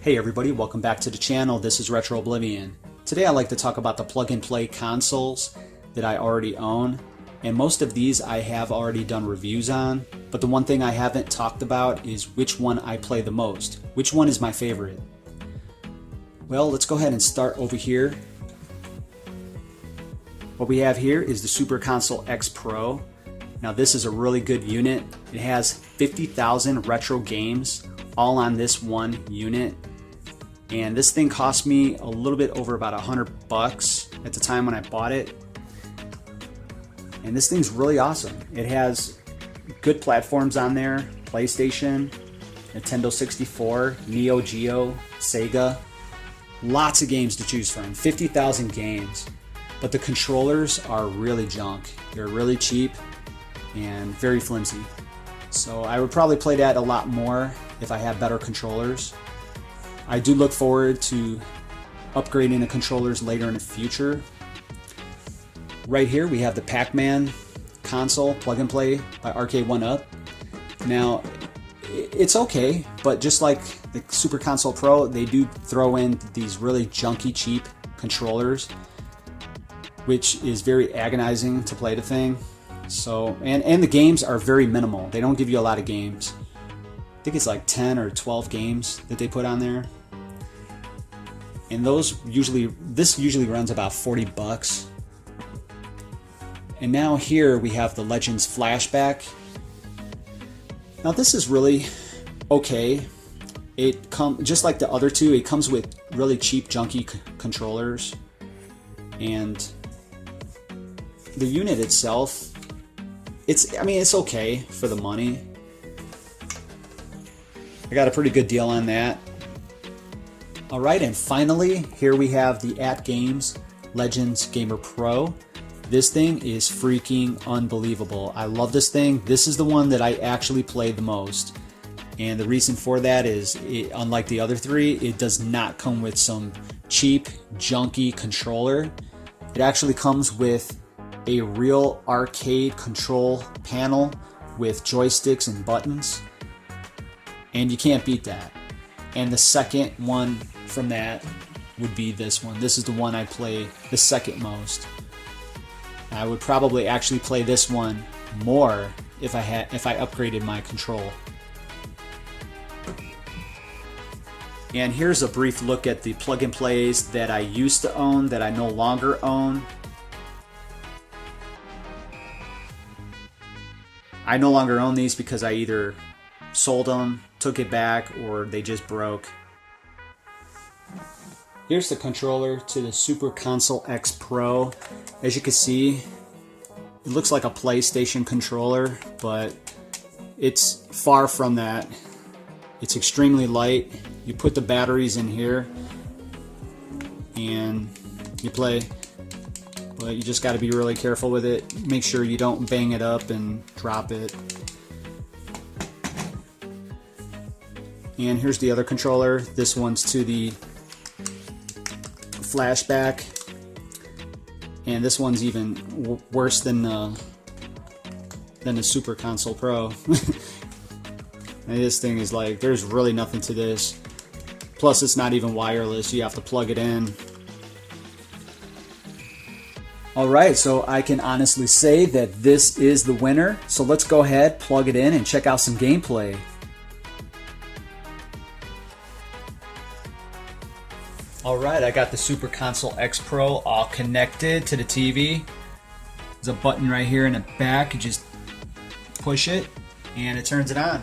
Hey everybody, welcome back to the channel. This is Retro Oblivion. Today I'd like to talk about the plug-and-play consoles that I already own. And most of these I have already done reviews on, but the one thing I haven't talked about is which one I play the most. Which one is my favorite? Well, let's go ahead and start over here. What we have here is the Super Console X Pro. Now this is a really good unit. It has 50,000 retro games all on this one unit. And this thing cost me a little bit over about $100 at the time when I bought it. And this thing's really awesome. It has good platforms on there: PlayStation, Nintendo 64, Neo Geo, Sega. Lots of games to choose from, 50,000 games. But the controllers are really junk. They're really cheap and very flimsy. So I would probably play that a lot more if I had better controllers. I do look forward to upgrading the controllers later in the future. Right here we have the Pac-Man console plug and play by Arcade1Up. Now it's okay, but just like the Super Console Pro, they do throw in these really junky cheap controllers, which is very agonizing to play the thing. So and the games are very minimal. They don't give you a lot of games. I think it's like 10 or 12 games that they put on there. And this usually runs about $40. And now here we have the Legends Flashback. Now this is really okay. It just like the other two, it comes with really cheap junky controllers. And the unit itself, it's okay for the money. I got a pretty good deal on that. Alright, and finally, here we have the AtGames Legends Gamer Pro. This thing is freaking unbelievable. I love this thing. This is the one that I actually play the most. And the reason for that is, unlike the other three, it does not come with some cheap, junky controller. It actually comes with a real arcade control panel with joysticks and buttons. And you can't beat that. And the second one from that would be this one. This is the one I play the second most. I would probably actually play this one more if I upgraded my control. And here's a brief look at the plug and plays that I used to own that I no longer own. I no longer own these because I either sold them, took it back, or they just broke. Here's the controller to the Super Console X Pro. As you can see, it looks like a PlayStation controller, but it's far from that. It's extremely light. You put the batteries in here and you play, but you just got to be really careful with it. Make sure you don't bang it up and drop it. And here's the other controller. This one's to the Flashback, and this one's even worse than the Super Console Pro. And this thing is like, there's really nothing to this. Plus, it's not even wireless. You have to plug it in. Alright, so I can honestly say that this is the winner. So let's go ahead, plug it in, and check out some gameplay. Alright, I got the Super Console X Pro all connected to the TV. There's a button right here in the back. You just push it and it turns it on.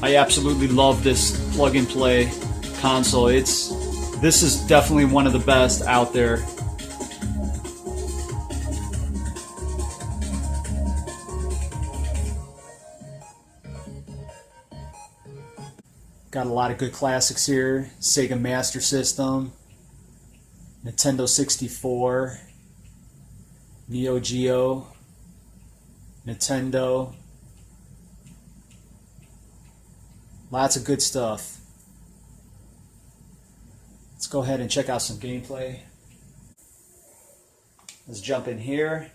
I absolutely love this plug and play console. This is definitely one of the best out there. Got a lot of good classics here. Sega Master System, Nintendo 64, Neo Geo, Nintendo, Lots of good stuff. Let's go ahead and check out some gameplay. Let's jump in here.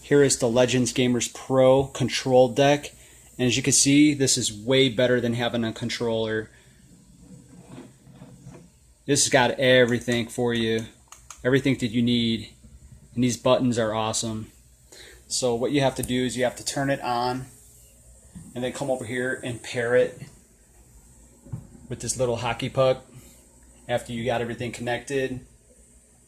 Here is the Legends Gamers Pro control deck, and as you can see, this is way better than having a controller. This has got everything for you, everything that you need, and these buttons are awesome. So what you have to do is you have to turn it on and then come over here and pair it with this little hockey puck. After you got everything connected,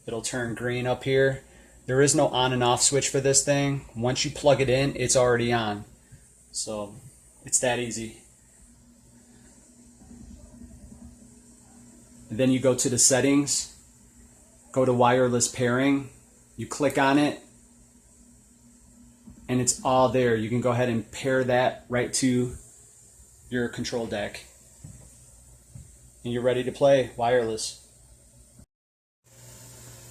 it'll turn green up here. There is no on and off switch for this thing. Once you plug it in, it's already on. So it's that easy. And then you go to the settings, go to wireless pairing, you click on it, and it's all there. You can go ahead and pair that right to your control deck. And you're ready to play wireless.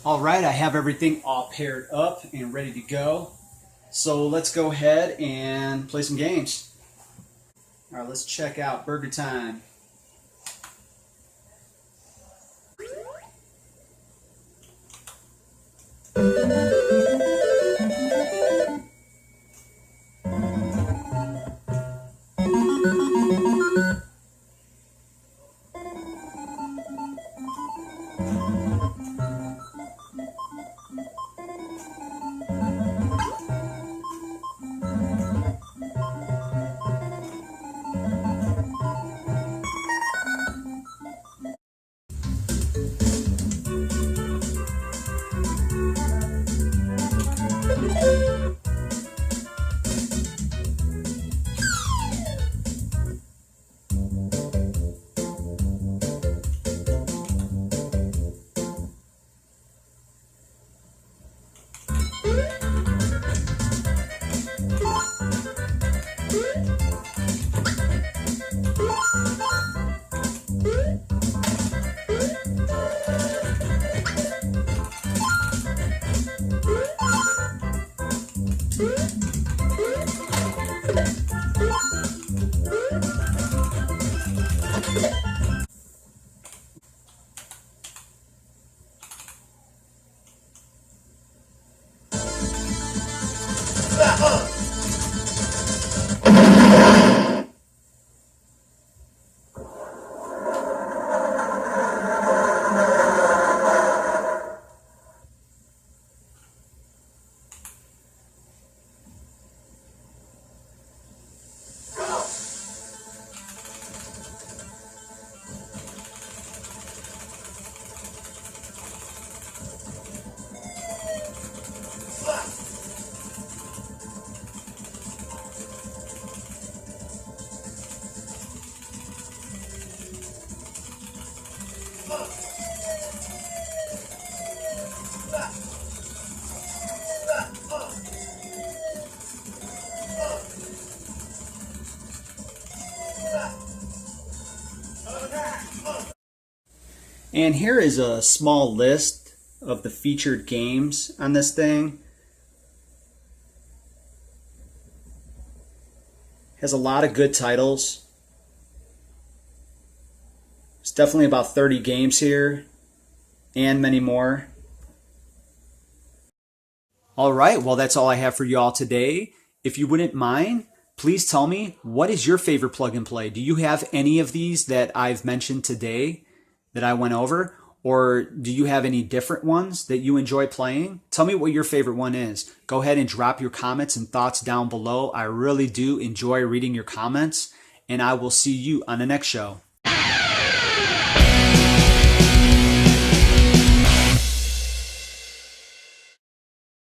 Alright, I have everything all paired up and ready to go. So let's go ahead and play some games. Alright, let's check out Burger Time. And here is a small list of the featured games on this thing. Has a lot of good titles. There's definitely about 30 games here and many more. All right, well, that's all I have for you all today. If you wouldn't mind, please tell me, what is your favorite plug and play? Do you have any of these that I've mentioned today that I went over? Or do you have any different ones that you enjoy playing? Tell me what your favorite one is. Go ahead and drop your comments and thoughts down below. I really do enjoy reading your comments, and I will see you on the next show.